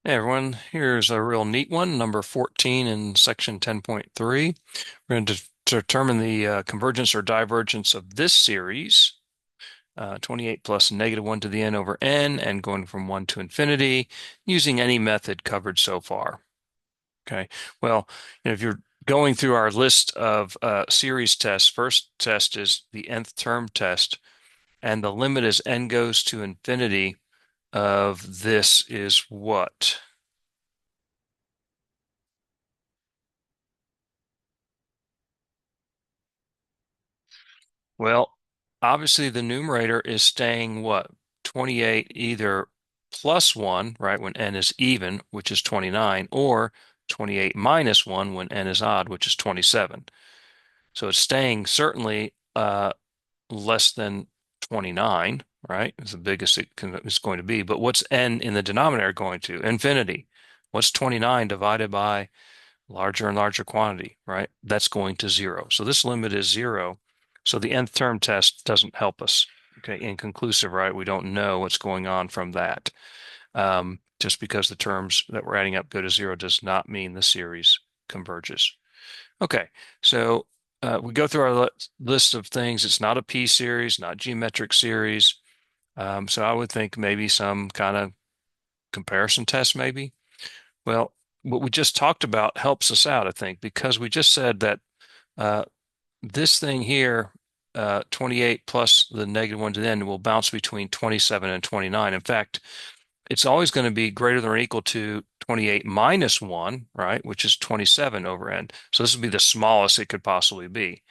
Hey everyone, here's a real neat one, number 14 in section 10.3. We're going to determine the convergence or divergence of this series, 28 plus negative 1 to the n over n, and going from 1 to infinity, using any method covered so far. Okay, well, if you're going through our list of series tests, first test is the nth term test, and the limit as n goes to infinity of this is what? Well, obviously the numerator is staying what? 28 either plus 1, right, when n is even, which is 29, or 28 minus 1 when n is odd, which is 27. So it's staying certainly less than 29, right? It's the biggest it's going to be. But what's n in the denominator going to? Infinity. What's 29 divided by larger and larger quantity, right? That's going to 0. So this limit is 0. So the nth term test doesn't help us. Okay, inconclusive, right? We don't know what's going on from that. Just because the terms that we're adding up go to 0 does not mean the series converges. Okay, so we go through our list of things. It's not a P series, not geometric series. So I would think maybe some kind of comparison test, maybe. Well, what we just talked about helps us out, I think, because we just said that uh, this thing here, 28 plus the negative 1 to the end, will bounce between 27 and 29. In fact, it's always going to be greater than or equal to 28 minus 1, right, which is 27 over n. So this would be the smallest it could possibly be.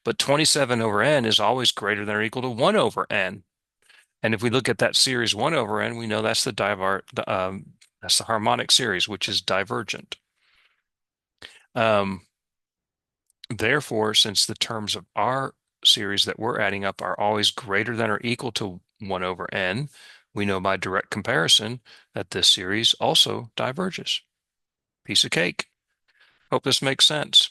But 27 over n is always greater than or equal to 1 over n. And if we look at that series 1 over n, we know that's that's the harmonic series, which is divergent. Um, Therefore, since the terms of our series that we're adding up are always greater than or equal to 1 over n, we know by direct comparison that this series also diverges. Piece of cake. Hope this makes sense.